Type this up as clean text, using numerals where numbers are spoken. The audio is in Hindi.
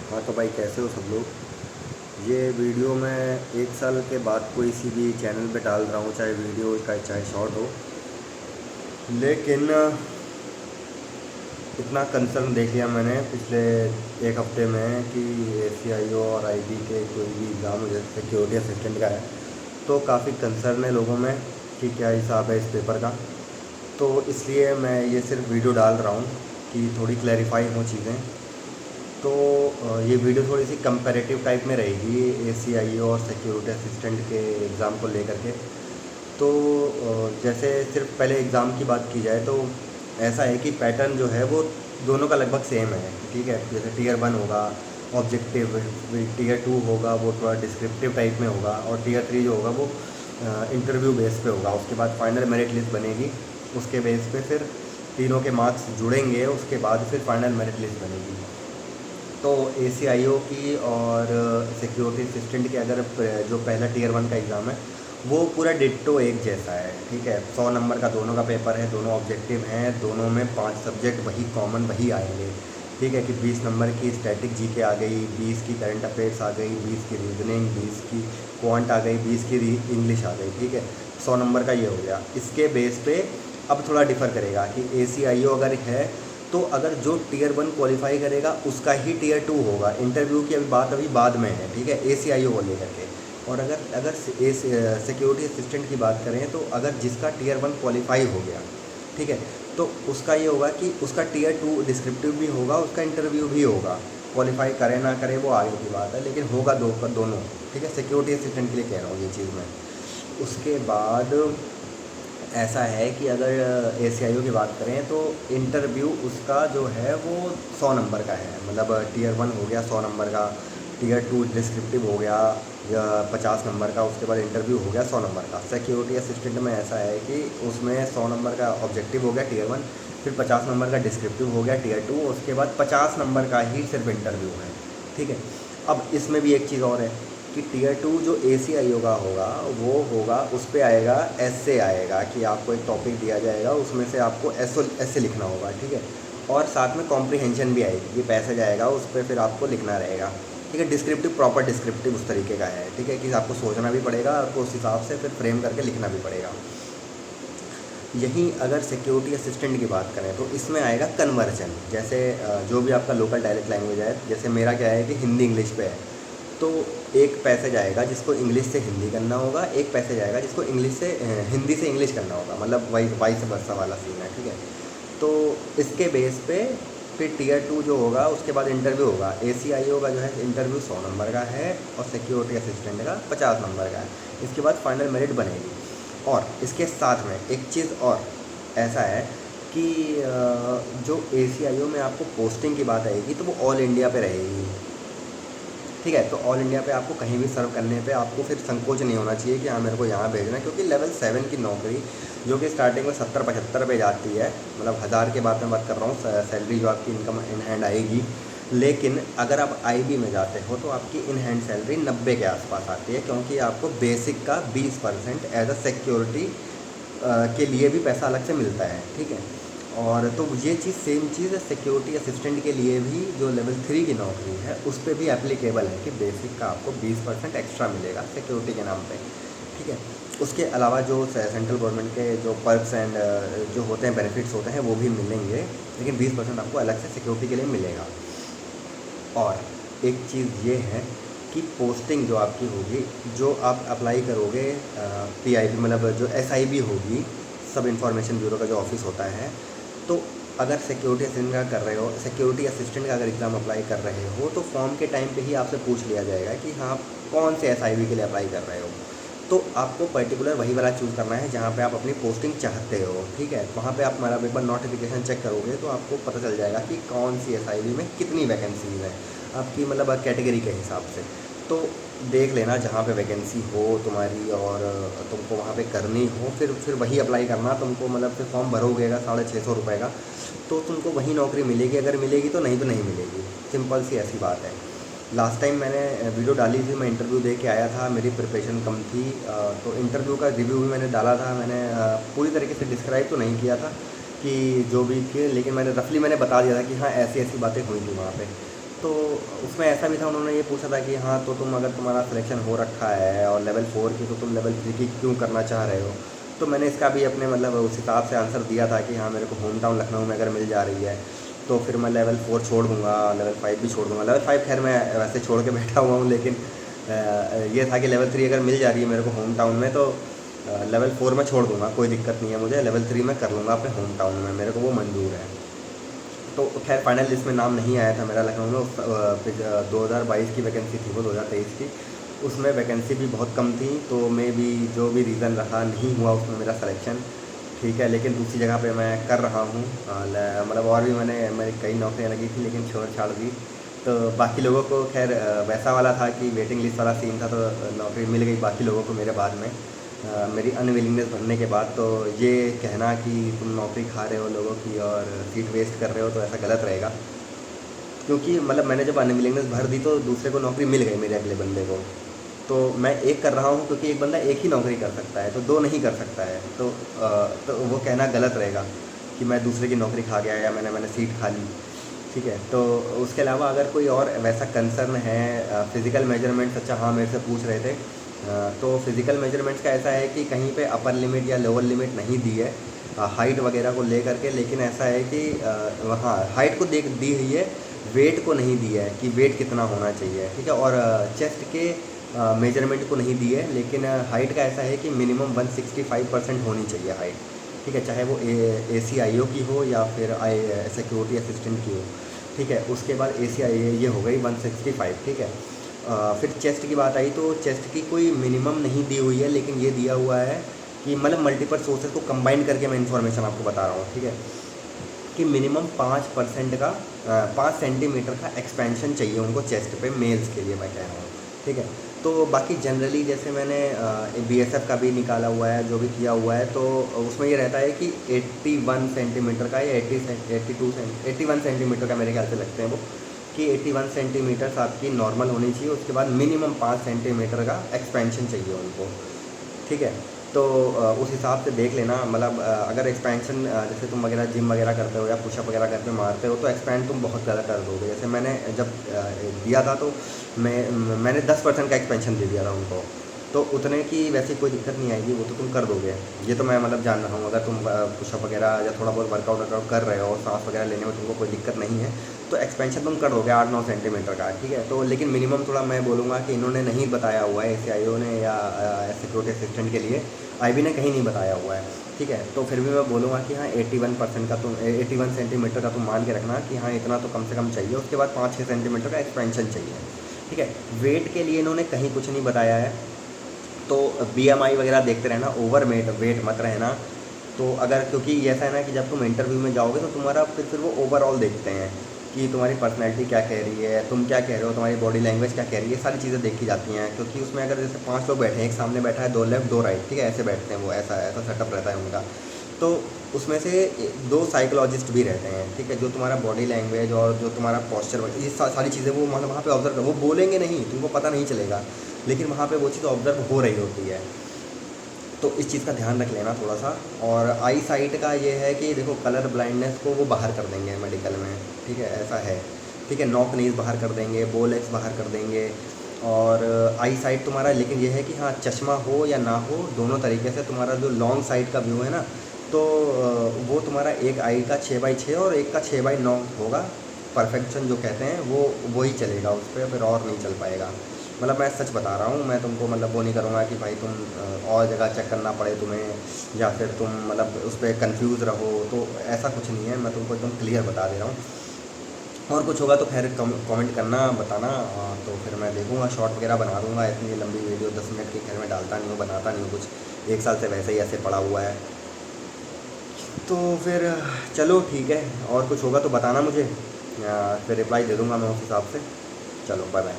हाँ तो भाई कैसे हो सब लोग। ये वीडियो मैं 1 साल के बाद कोई सी भी चैनल पे डाल रहा हूँ, चाहे वीडियो का चाहे शॉर्ट हो। लेकिन इतना कंसर्न देख लिया मैंने पिछले 1 हफ्ते में कि ACIO और IB के कोई भी एग्ज़ाम जैसे सिक्योरिटी असिस्टेंट का है तो काफ़ी कंसर्न है लोगों में कि क्या हिसाब है इस पेपर का। तो इसलिए मैं ये सिर्फ वीडियो डाल रहा हूँ कि थोड़ी क्लैरिफाई हो चीज़ें। तो ये वीडियो थोड़ी सी कंपैरेटिव टाइप में रहेगी ACIO और सिक्योरिटी असिस्टेंट के एग्ज़ाम को लेकर के। तो जैसे सिर्फ पहले एग्ज़ाम की बात की जाए तो ऐसा है कि पैटर्न जो है वो दोनों का लगभग सेम है। ठीक है, जैसे टीयर 1 होगा ऑब्जेक्टिव, टीयर 2 होगा वो थोड़ा डिस्क्रिप्टिव टाइप में होगा, और टीयर 3 जो होगा वो इंटरव्यू बेस पे होगा। उसके बाद फाइनल मेरिट लिस्ट बनेगी, उसके बेस पे फिर तीनों के मार्क्स जुड़ेंगे, उसके बाद फिर फाइनल मेरिट लिस्ट बनेगी। तो ACIO की और सिक्योरिटी असिस्टेंट के अगर जो पहला टीयर 1 का एग्ज़ाम है वो पूरा डिट्टो एक जैसा है। ठीक है, 100 नंबर का दोनों का पेपर है, दोनों ऑब्जेक्टिव हैं, दोनों में 5 सब्जेक्ट वही कॉमन वही आएंगे। ठीक है कि 20 नंबर की स्टैटिक जीके आ गई, 20 की करंट अफेयर्स आ गई, 20 की रीजनिंग, 20 की क्वांट आ गई, 20 की इंग्लिश आ गई। ठीक है, 100 नंबर का ये हो गया। इसके बेस पे अब थोड़ा डिफ़र करेगा कि ACIO अगर है तो अगर जो टीयर 1 क्वालिफाई करेगा उसका ही टीयर 2 होगा। इंटरव्यू की अभी बाद में है। ठीक है, ACIO को लेकर के। और अगर अगर सिक्योरिटी असिस्टेंट की बात करें तो अगर जिसका टीयर 1 क्वालिफाई हो गया, ठीक है, तो उसका ये होगा कि उसका टीयर 2 डिस्क्रिप्टिव भी होगा, उसका इंटरव्यू भी होगा। क्वालिफाई करे ना करे वो आगे की बात है, लेकिन होगा दोनों। ठीक है, सिक्योरिटी असिस्टेंट के लिए कह रहा हूँ ये चीज़ मैं। उसके बाद ऐसा है कि अगर ACIO की बात करें तो इंटरव्यू उसका जो है वो 100 नंबर का है। मतलब टीयर 1 हो गया 100 नंबर का, टीयर 2 डिस्क्रिप्टिव हो गया या 50 नंबर का, उसके बाद इंटरव्यू हो गया 100 नंबर का। सिक्योरिटी असिस्टेंट में ऐसा है कि उसमें 100 नंबर का ऑब्जेक्टिव हो गया टीयर 1, फिर 50 नंबर का डिस्क्रिप्टिव हो गया टीयर 2, उसके बाद 50 नंबर का ही सिर्फ इंटरव्यू है। ठीक है, अब इसमें भी एक चीज़ और है कि टीयर 2 जो ACIO का होगा वो होगा, उस पर आएगा ऐसे आएगा कि आपको एक टॉपिक दिया जाएगा, उसमें से आपको ऐसे लिखना होगा। ठीक है, और साथ में कॉम्प्रिहेंशन भी आएगी, ये पैसेज आएगा उस पर फिर आपको लिखना रहेगा। ठीक है, डिस्क्रिप्टिव प्रॉपर डिस्क्रिप्टिव उस तरीके का है। ठीक है, कि आपको सोचना भी पड़ेगा, आपको उस हिसाब से फिर फ्रेम करके लिखना भी पड़ेगा। यहीं अगर सिक्योरिटी असिस्टेंट की बात करें तो इसमें आएगा कन्वर्जन। जैसे जो भी आपका लोकल डायलेक्ट लैंग्वेज है, जैसे मेरा क्या है कि हिंदी इंग्लिश पे है, तो एक पैसेज आएगा जिसको इंग्लिश से हिंदी करना होगा, एक पैसेज आएगा जिसको इंग्लिश से हिंदी से इंग्लिश करना होगा, मतलब वाइस वर्सा वाला सीन है। ठीक है, तो इसके बेस पे फिर टीयर 2 जो होगा उसके बाद इंटरव्यू होगा। ACIO का जो है इंटरव्यू 100 नंबर का है और सिक्योरिटी असिस्टेंट का 50 नंबर का है। इसके बाद फाइनल मेरिट बनेगी। और इसके साथ में एक चीज़ और ऐसा है कि जो ACIO में आपको पोस्टिंग की बात आएगी तो वो ऑल इंडिया पे रहेगी। ठीक है, तो ऑल इंडिया पे आपको कहीं भी सर्व करने पे आपको फिर संकोच नहीं होना चाहिए कि हाँ मेरे को यहाँ भेजना है, क्योंकि लेवल 7 की नौकरी जो कि स्टार्टिंग में 70-75 पे जाती है, मतलब 1000 के बाद मैं बात कर रहा हूँ सैलरी जो आपकी इनकम इन हैंड आएगी। लेकिन अगर आप IB में जाते हो तो आपकी इन हैंड सैलरी 90 के आसपास आती है, क्योंकि आपको बेसिक का 20% एज अ सिक्योरिटी के लिए भी पैसा अलग से मिलता है। ठीक है, और तो ये चीज़ सेम चीज़ है सिक्योरिटी असिस्टेंट के लिए भी, जो लेवल 3 की नौकरी है उस पर भी एप्लीकेबल है कि बेसिक का आपको 20% एक्स्ट्रा मिलेगा सिक्योरिटी के नाम पे। ठीक है, उसके अलावा जो सेंट्रल गवर्नमेंट के जो पर्क्स एंड जो होते हैं बेनिफिट्स होते हैं वो भी मिलेंगे, लेकिन 20% आपको अलग से सिक्योरिटी के लिए मिलेगा। और एक चीज़ ये है कि पोस्टिंग जो आपकी होगी, जो आप अप्लाई करोगे PIB, मतलब जो SIB होगी, सब इंफॉर्मेशन ब्यूरो का जो ऑफिस होता है, तो अगर सिक्योरिटी असिस्टेंट का कर रहे हो, सिक्योरिटी असिस्टेंट का अगर एग्ज़ाम अप्लाई कर रहे हो तो फॉर्म के टाइम पे ही आपसे पूछ लिया जाएगा कि हाँ आप कौन से SIB के लिए अप्लाई कर रहे हो। तो आपको पर्टिकुलर वही वाला चूज़ करना है जहाँ पे आप अपनी पोस्टिंग चाहते हो। ठीक है, वहाँ पे आप मतलब एक बार नोटिफिकेशन चेक करोगे तो आपको पता चल जाएगा कि कौन सी SIB में कितनी वैकेंसीज हैं आपकी, मतलब कैटेगरी के हिसाब से। तो देख लेना जहाँ पे वैकेंसी हो तुम्हारी और तुमको वहाँ पे करनी हो, फिर वही अप्लाई करना। तुमको मतलब फिर फॉर्म भरोगेगा 650 रुपये का, तो तुमको वही नौकरी मिलेगी, अगर मिलेगी तो नहीं मिलेगी। सिंपल सी ऐसी बात है। लास्ट टाइम मैंने वीडियो डाली थी, मैं इंटरव्यू दे के आया था, मेरी प्रिपरेशन कम थी, तो इंटरव्यू का रिव्यू भी मैंने डाला था। मैंने पूरी तरीके से डिस्क्राइब तो नहीं किया था कि जो भी थे, लेकिन मैंने रफली बता दिया था कि हाँ ऐसी ऐसी बातें हुई थी वहाँ पे। तो उसमें ऐसा भी था, उन्होंने ये पूछा था कि हाँ तो तुम अगर तुम्हारा सिलेक्शन हो रखा है और लेवल 4 की, तो तुम लेवल 3 की क्यों करना चाह रहे हो। तो मैंने इसका भी अपने मतलब उस हिसाब से आंसर दिया था कि हाँ मेरे को होम टाउन लखनऊ में अगर मिल जा रही है तो फिर मैं लेवल 4 छोड़ दूँगा, लेवल 5 भी छोड़ दूँगा। लेवल 5 खैर मैं वैसे छोड़ के बैठा हुआ हूँ, लेकिन ये था कि लेवल 3 अगर मिल जा रही है मेरे को होम टाउन में, तो लेवल 4 में छोड़ दूँगा, कोई दिक्कत नहीं है मुझे, लेवल 3 में कर लूँगा अपने होम टाउन में, मेरे को वो मंजूर है। तो खैर फाइनल लिस्ट में नाम नहीं आया था मेरा लखनऊ में। 2022 की वैकेंसी थी वो, 2023 की, उसमें वैकेंसी भी बहुत कम थी, तो मे भी जो भी रीज़न रहा नहीं हुआ उसमें मेरा सिलेक्शन। ठीक है, लेकिन दूसरी जगह पे मैं कर रहा हूँ, मतलब और भी मैंने मेरी कई नौकरियाँ लगी थी लेकिन छोड़ छाड़ दी। तो बाकी लोगों को खैर वैसा वाला था कि वेटिंग लिस्ट वाला सीन था, तो नौकरी मिल गई बाकी लोगों को मेरे बाद में, मेरी अनविलिंगनेस भरने के बाद। तो ये कहना कि तुम नौकरी खा रहे हो लोगों की और सीट वेस्ट कर रहे हो, तो ऐसा गलत रहेगा, क्योंकि मतलब मैंने जब अनविलिंगनेस भर दी तो दूसरे को नौकरी मिल गई, मेरे अगले बंदे को। तो मैं एक कर रहा हूँ क्योंकि एक बंदा एक ही नौकरी कर सकता है, तो दो नहीं कर सकता है। तो वो कहना गलत रहेगा कि मैं दूसरे की नौकरी खा गया या मैंने सीट खा ली। ठीक है, तो उसके अलावा अगर कोई और वैसा कंसर्न है, फ़िज़िकल मेजरमेंट्स, अच्छा हाँ मेरे से पूछ रहे थे। तो फ़िज़िकल मेजरमेंट्स का ऐसा है कि कहीं पे अपर लिमिट या लोअर लिमिट नहीं दी है हाइट वगैरह को लेकर के, लेकिन ऐसा है कि वहाँ हाइट को देख दी हुई है, वेट को नहीं दिया है कि वेट कितना होना चाहिए। ठीक है, और चेस्ट के मेजरमेंट को नहीं दी है, लेकिन हाइट का ऐसा है कि मिनिमम 165% होनी चाहिए हाइट। ठीक है, चाहे वो ACIO की हो या फिर सिक्योरिटी असिस्टेंट की हो। ठीक है, उसके बाद ACIO ये हो गई 165। ठीक है, फिर चेस्ट की बात आई तो चेस्ट की कोई मिनिमम नहीं दी हुई है, लेकिन ये दिया हुआ है कि मतलब मल्टीपल सोर्सेज को कंबाइन करके मैं इन्फॉर्मेशन आपको बता रहा हूँ। ठीक है, कि मिनिमम 5% का 5 सेंटीमीटर का एक्सपेंशन चाहिए उनको चेस्ट पे, मेल्स के लिए मैं कह रहा हूँ। ठीक है, तो बाकी जनरली जैसे मैंने BSF का भी निकाला हुआ है, जो भी किया हुआ है, तो उसमें ये रहता है कि 81 सेंटीमीटर का या 81 सेंटीमीटर का मेरे ख्याल से लगते हैं वो, कि 81 सेंटीमीटर्स आपकी नॉर्मल होनी चाहिए, उसके बाद मिनिमम 5 सेंटीमीटर का एक्सपेंशन चाहिए उनको। ठीक है, तो उस हिसाब से देख लेना, मतलब अगर एक्सपेंशन जैसे तुम वगैरह जिम वगैरह करते हो या पुशअप वगैरह करके मारते हो, तो एक्सपेंड तुम बहुत ज़्यादा कर दोगे। जैसे मैंने जब दिया था तो मैंने 10% का एक्सपेंशन दे दिया था उनको, तो उतने की वैसे कोई दिक्कत नहीं आएगी, वो तो तुम कर दोगे। ये तो मैं मतलब जान रहा हूँ, अगर तुम पुशअप वगैरह या थोड़ा बहुत वर्कआउट कर रहे हो, सांस वगैरह लेने में तुमको कोई दिक्कत नहीं है, तो एक्सपेंशन तुम कर दोगे 8-9 सेंटीमीटर का। ठीक है, तो लेकिन मिनिमम थोड़ा मैं बोलूँगा कि इन्होंने नहीं बताया हुआ है, ACIO ने या सिक्योरिटी असिस्टेंट के लिए IB ने कहीं नहीं बताया हुआ है। ठीक है, तो फिर भी मैं बोलूँगा कि हाँ 81% का तुम 81 सेंटीमीटर का तुम मान के रखना कि हाँ इतना तो कम से कम चाहिए, उसके बाद 5-6 सेंटीमीटर का एक्सपेंशन चाहिए। ठीक है, वेट के लिए इन्होंने कहीं कुछ नहीं बताया है, तो BMI वगैरह देखते रहना, ओवर वेट मत रहना। तो अगर, क्योंकि ऐसा है ना कि जब तुम इंटरव्यू में जाओगे तो तुम्हारा फिर वो ओवरऑल देखते हैं कि तुम्हारी पर्सनैलिटी क्या कह रही है, तुम क्या कह रहे हो, तुम्हारी बॉडी लैंग्वेज क्या कह रही है, सारी चीज़ें देखी जाती हैं। क्योंकि उसमें अगर जैसे 5 लोग बैठे हैं, एक सामने बैठा है, 2 लेफ्ट 2 राइट, ठीक है, ऐसे बैठते हैं वो, ऐसा ऐसा सेटअप रहता है उनका। तो उसमें से 2 साइकोलॉजिस्ट भी रहते हैं। ठीक है, जो तुम्हारा बॉडी लैंग्वेज और जो तुम्हारा पॉस्चर, ये सारी चीज़ें वो मतलब वहाँ पे ऑब्जर्व कर, वो बोलेंगे नहीं, तुमको पता नहीं चलेगा, लेकिन वहाँ पे वो चीज़ ऑब्जर्व हो रही होती है। तो इस चीज़ का ध्यान रख लेना थोड़ा सा। और आई साइट का ये है कि देखो, कलर ब्लाइंडनेस को वो बाहर कर देंगे मेडिकल में। ठीक है, ऐसा है। ठीक है, नॉक नीज बाहर कर देंगे, बोलेक्स बाहर कर देंगे, और आई साइट तुम्हारा, लेकिन ये है कि हाँ चश्मा हो या ना हो, दोनों तरीके से तुम्हारा जो लॉन्ग साइड का व्यू है ना, तो वो तुम्हारा एक आई का 6/6 और एक का 6/9 होगा। परफेक्शन जो कहते हैं वो ही चलेगा उस पर, फिर और नहीं चल पाएगा। मतलब मैं सच बता रहा हूँ, मैं तुमको मतलब वो नहीं करूँगा कि भाई तुम और जगह चेक करना पड़े तुम्हें, या फिर तुम मतलब उस पर कन्फ्यूज़ रहो, तो ऐसा कुछ नहीं है, मैं तुमको एकदम क्लियर बता दे रहा हूँ। और कुछ होगा तो खैर कमेंट करना, बताना, तो फिर मैं देखूँगा, शॉर्ट वगैरह बना दूँगा। इतनी लंबी वीडियो 10 मिनट की खैर मैं डालता नहीं हूँ, बनाता नहीं हूँ कुछ, 1 साल से वैसे ही ऐसे पड़ा हुआ है। तो फिर चलो ठीक है, और कुछ होगा तो बताना मुझे, या फिर रिप्लाई दे दूँगा मैं उस हिसाब से। चलो बाय बाय।